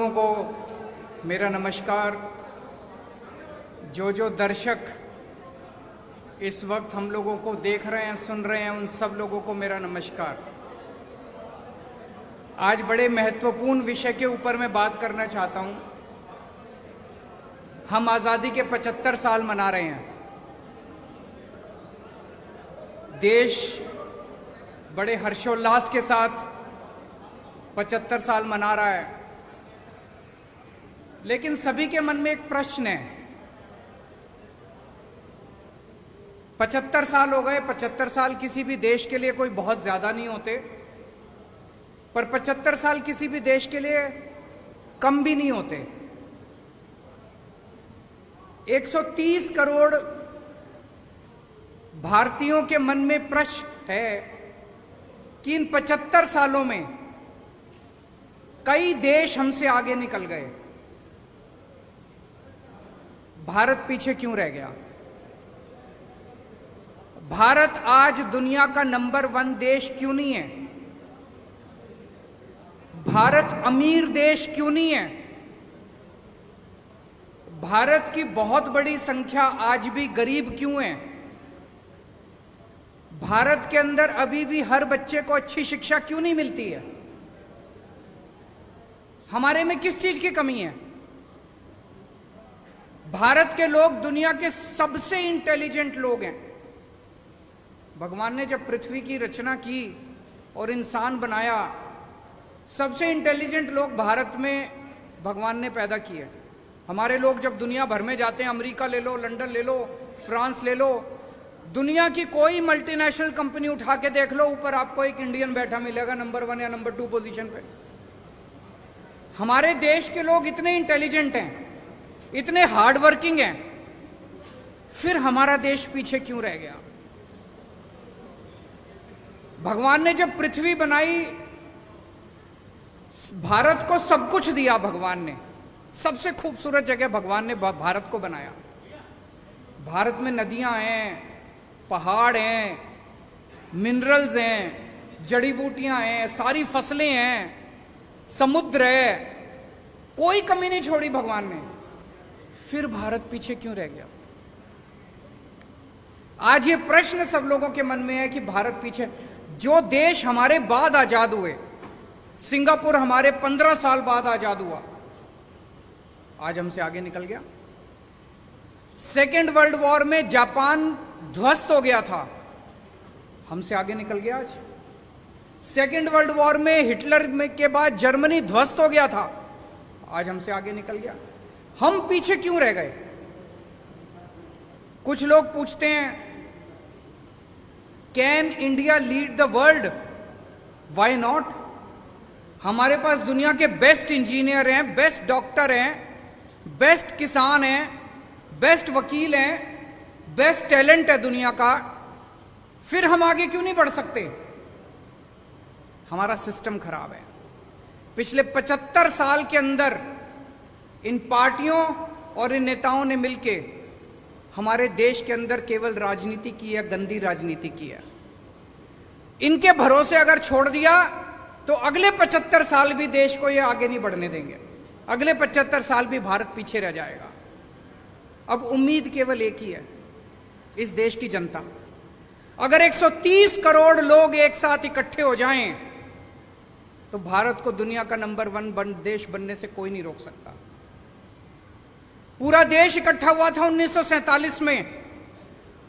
लोगों को मेरा नमस्कार। जो दर्शक इस वक्त हम लोगों को देख रहे हैं, सुन रहे हैं, उन सब लोगों को मेरा नमस्कार। आज बड़े महत्वपूर्ण विषय के ऊपर मैं बात करना चाहता हूं। हम आज़ादी के 75 साल मना रहे हैं। देश बड़े हर्षोल्लास के साथ 75 साल मना रहा है, लेकिन सभी के मन में एक प्रश्न है। 75 साल हो गए। 75 साल किसी भी देश के लिए कोई बहुत ज्यादा नहीं होते, पर 75 साल किसी भी देश के लिए कम भी नहीं होते। 130 करोड़ भारतीयों के मन में प्रश्न है कि इन 75 सालों में कई देश हमसे आगे निकल गए, भारत पीछे क्यों रह गया? भारत आज दुनिया का नंबर 1 देश क्यों नहीं है? भारत अमीर देश क्यों नहीं है? भारत की बहुत बड़ी संख्या आज भी गरीब क्यों है? भारत के अंदर अभी भी हर बच्चे को अच्छी शिक्षा क्यों नहीं मिलती है? हमारे में किस चीज की कमी है? भारत के लोग दुनिया के सबसे इंटेलिजेंट लोग हैं। भगवान ने जब पृथ्वी की रचना की और इंसान बनाया, सबसे इंटेलिजेंट लोग भारत में भगवान ने पैदा किए। हमारे लोग जब दुनिया भर में जाते हैं, अमेरिका ले लो, लंदन ले लो, फ्रांस ले लो, दुनिया की कोई मल्टीनेशनल कंपनी उठा के देख लो, ऊपर आपको एक इंडियन बैठा मिलेगा नंबर 1 या नंबर 2 पोजीशन पे। हमारे देश के लोग इतने इंटेलिजेंट हैं, इतने हार्ड वर्किंग हैं, फिर हमारा देश पीछे क्यों रह गया? भगवान ने जब पृथ्वी बनाई, भारत को सब कुछ दिया। भगवान ने सबसे खूबसूरत जगह भगवान ने भारत को बनाया। भारत में नदियां हैं, पहाड़ हैं, मिनरल्स हैं, जड़ी बूटियां हैं, सारी फसलें हैं, समुद्र है, कोई कमी नहीं छोड़ी भगवान ने। फिर भारत पीछे क्यों रह गया? आज ये प्रश्न सब लोगों के मन में है कि भारत पीछे। जो देश हमारे बाद आजाद हुए, सिंगापुर हमारे 15 साल बाद आजाद हुआ, आज हमसे आगे निकल गया। सेकेंड वर्ल्ड वॉर में जापान ध्वस्त हो गया था, हमसे आगे निकल गया आज। सेकेंड वर्ल्ड वॉर में हिटलर के बाद जर्मनी ध्वस्त हो गया था, आज हमसे आगे निकल गया। हम पीछे क्यों रह गए? कुछ लोग पूछते हैं, can India lead the world? Why not? हमारे पास दुनिया के बेस्ट इंजीनियर हैं, बेस्ट डॉक्टर हैं, बेस्ट किसान हैं, बेस्ट वकील हैं, बेस्ट टैलेंट है दुनिया का। फिर हम आगे क्यों नहीं बढ़ सकते? हमारा सिस्टम खराब है। पिछले 75 साल के अंदर इन पार्टियों और इन नेताओं ने मिलके हमारे देश के अंदर केवल राजनीति की है, गंदी राजनीति की है। इनके भरोसे अगर छोड़ दिया तो अगले 75 साल भी देश को ये आगे नहीं बढ़ने देंगे। अगले 75 साल भी भारत पीछे रह जाएगा। अब उम्मीद केवल एक ही है, इस देश की जनता। अगर 130 करोड़ लोग एक साथ इकट्ठे हो जाएं तो भारत को दुनिया का नंबर 1 देश बनने से कोई नहीं रोक सकता। पूरा देश इकट्ठा हुआ था 1947 में।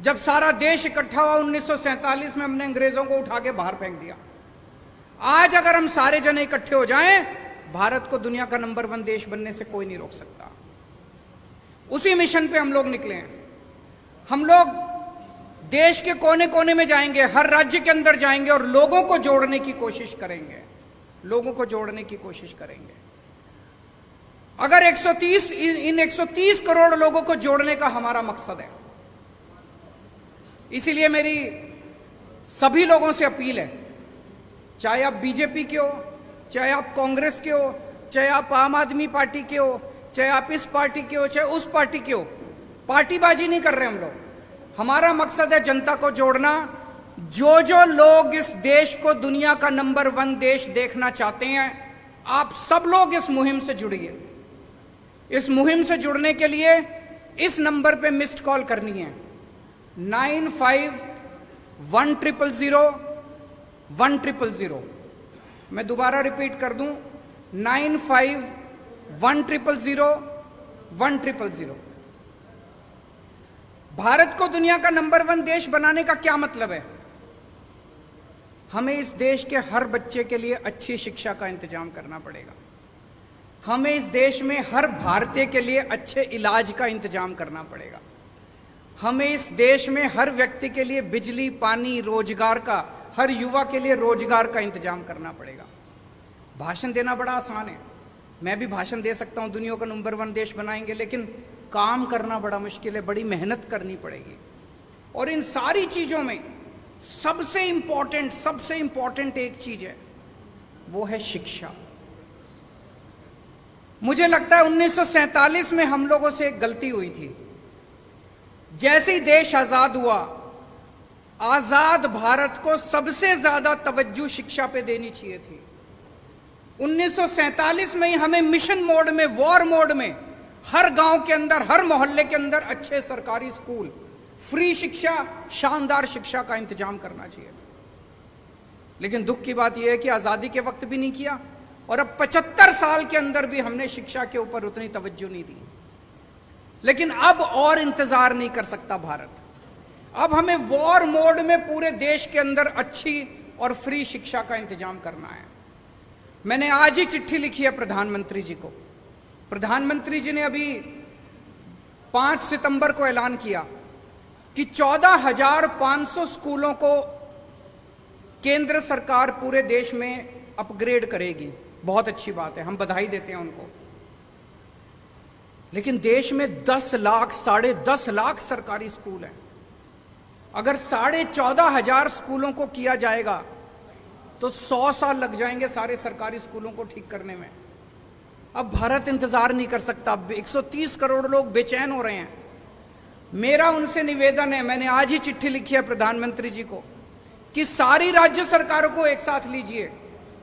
जब सारा देश इकट्ठा हुआ 1947 में, हमने अंग्रेजों को उठा के बाहर फेंक दिया। आज अगर हम सारे जने इकट्ठे हो जाएं, भारत को दुनिया का नंबर 1 देश बनने से कोई नहीं रोक सकता। उसी मिशन पे हम लोग निकले हैं। हम लोग देश के कोने कोने में जाएंगे, हर राज्य के अंदर जाएंगे और लोगों को जोड़ने की कोशिश करेंगे। लोगों को जोड़ने की कोशिश करेंगे। अगर 130 करोड़ लोगों को जोड़ने का हमारा मकसद है, इसीलिए मेरी सभी लोगों से अपील है, चाहे आप बीजेपी के हो, चाहे आप कांग्रेस के हो, चाहे आप आम आदमी पार्टी के हो, चाहे आप इस पार्टी के हो, चाहे उस पार्टी के हो, पार्टीबाजी नहीं कर रहे हम लोग। हमारा मकसद है जनता को जोड़ना। जो लोग इस देश को दुनिया का नंबर 1 देश देखना चाहते हैं, आप सब लोग इस मुहिम से जुड़िए। इस मुहिम से जुड़ने के लिए इस नंबर पे मिस्ड कॉल करनी है, 95100100। मैं दोबारा रिपीट कर दूं, 95100100। भारत को दुनिया का नंबर 1 देश बनाने का क्या मतलब है? हमें इस देश के हर बच्चे के लिए अच्छी शिक्षा का इंतजाम करना पड़ेगा। हमें इस देश में हर भारतीय के लिए अच्छे इलाज का इंतजाम करना पड़ेगा। हमें इस देश में हर व्यक्ति के लिए बिजली, पानी, रोजगार का, हर युवा के लिए रोजगार का इंतजाम करना पड़ेगा। भाषण देना बड़ा आसान है, मैं भी भाषण दे सकता हूं, दुनिया का नंबर 1 देश बनाएंगे, लेकिन काम करना बड़ा मुश्किल है, बड़ी मेहनत करनी पड़ेगी। और इन सारी चीजों में सबसे इंपॉर्टेंट एक चीज है, वो है शिक्षा। मुझे लगता है 1947 में हम लोगों से एक गलती हुई थी। जैसे ही देश आजाद हुआ, आजाद भारत को सबसे ज्यादा तवज्जो शिक्षा पे देनी चाहिए थी। 1947 में ही हमें मिशन मोड में, वॉर मोड में, हर गांव के अंदर, हर मोहल्ले के अंदर अच्छे सरकारी स्कूल, फ्री शिक्षा, शानदार शिक्षा का इंतजाम करना चाहिए। लेकिन दुख की बात यह है कि आजादी के वक्त भी नहीं किया, और अब 75 साल के अंदर भी हमने शिक्षा के ऊपर उतनी तवज्जो नहीं दी। लेकिन अब और इंतजार नहीं कर सकता भारत। अब हमें वॉर मोड में पूरे देश के अंदर अच्छी और फ्री शिक्षा का इंतजाम करना है। मैंने आज ही चिट्ठी लिखी है प्रधानमंत्री जी को। प्रधानमंत्री जी ने अभी 5 सितंबर को ऐलान किया कि 14,500 स्कूलों को केंद्र सरकार पूरे देश में अपग्रेड करेगी। बहुत अच्छी बात है, हम बधाई देते हैं उनको। लेकिन देश में 10 लाख, 10.5 लाख सरकारी स्कूल हैं। अगर 14,500 स्कूलों को किया जाएगा तो 100 साल लग जाएंगे सारे सरकारी स्कूलों को ठीक करने में। अब भारत इंतजार नहीं कर सकता। 130 करोड़ लोग बेचैन हो रहे हैं। मेरा उनसे निवेदन है, मैंने आज ही चिट्ठी लिखी है प्रधानमंत्री जी को, कि सारी राज्य सरकारों को एक साथ लीजिए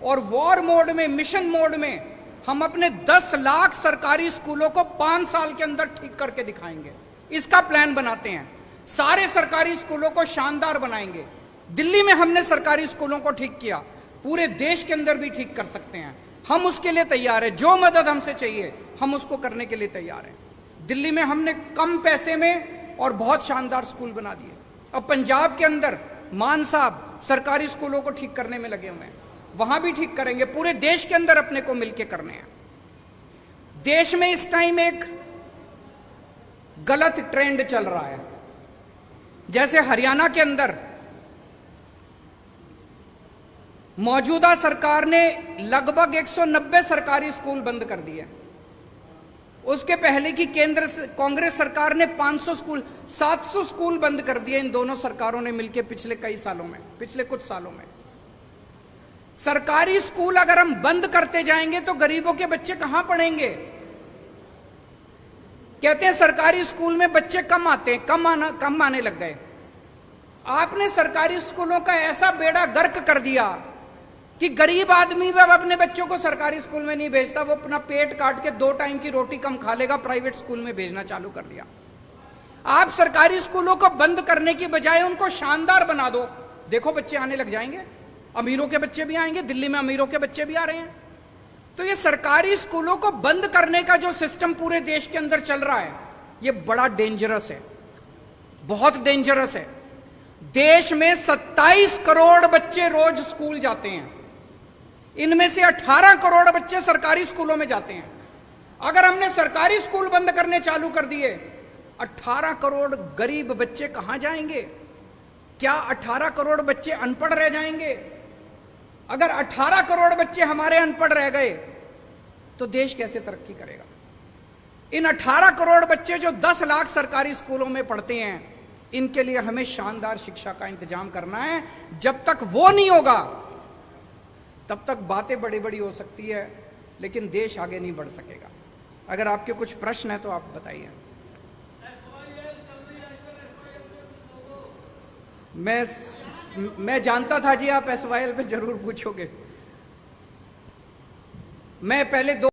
और वॉर मोड में, मिशन मोड में हम अपने 10 लाख सरकारी स्कूलों को 5 साल के अंदर ठीक करके दिखाएंगे। इसका प्लान बनाते हैं। सारे सरकारी स्कूलों को शानदार बनाएंगे। दिल्ली में हमने सरकारी स्कूलों को ठीक किया, पूरे देश के अंदर भी ठीक कर सकते हैं। हम उसके लिए तैयार हैं। जो मदद हमसे चाहिए हम उसको करने के लिए तैयार हैं। दिल्ली में हमने कम पैसे में और बहुत शानदार स्कूल बना दिए। अब पंजाब के अंदर मान साहब सरकारी स्कूलों को ठीक करने में लगे हुए हैं, वहां भी ठीक करेंगे। पूरे देश के अंदर अपने को मिलकर करने हैं। देश में इस टाइम एक गलत ट्रेंड चल रहा है। जैसे हरियाणा के अंदर मौजूदा सरकार ने लगभग 190 सरकारी स्कूल बंद कर दिए। उसके पहले की केंद्र कांग्रेस सरकार ने 500 स्कूल, 700 स्कूल बंद कर दिए। इन दोनों सरकारों ने मिलकर पिछले कई सालों में, पिछले कुछ सालों में। सरकारी स्कूल अगर हम बंद करते जाएंगे तो गरीबों के बच्चे कहां पढ़ेंगे? कहते हैं सरकारी स्कूल में बच्चे कम आते हैं, कम आने लग गए। आपने सरकारी स्कूलों का ऐसा बेड़ा गर्क कर दिया कि गरीब आदमी भी अब अपने बच्चों को सरकारी स्कूल में नहीं भेजता। वो अपना पेट काट के 2 टाइम की रोटी कम खा लेगा, प्राइवेट स्कूल में भेजना चालू कर दिया। आप सरकारी स्कूलों को बंद करने की बजाय उनको शानदार बना दो। देखो बच्चे आने लग जाएंगे, अमीरों के बच्चे भी आएंगे। दिल्ली में अमीरों के बच्चे भी आ रहे हैं। तो ये सरकारी स्कूलों को बंद करने का जो सिस्टम पूरे देश के अंदर चल रहा है, ये बड़ा डेंजरस है, बहुत डेंजरस है। देश में 27 करोड़ बच्चे रोज स्कूल जाते हैं। इनमें से 18 करोड़ बच्चे सरकारी स्कूलों में जाते हैं। अगर हमने सरकारी स्कूल बंद करने चालू कर दिए, 18 करोड़ गरीब बच्चे कहां जाएंगे? क्या 18 करोड़ बच्चे अनपढ़ रह जाएंगे? अगर 18 करोड़ बच्चे हमारे अनपढ़ रह गए तो देश कैसे तरक्की करेगा? इन 18 करोड़ बच्चे जो 10 लाख सरकारी स्कूलों में पढ़ते हैं, इनके लिए हमें शानदार शिक्षा का इंतजाम करना है। जब तक वो नहीं होगा तब तक बातें बड़ी बड़ी हो सकती है, लेकिन देश आगे नहीं बढ़ सकेगा। अगर आपके कुछ प्रश्न है तो आप बताइए। मैं जानता था जी आप SYL पे जरूर पूछोगे। मैं पहले दो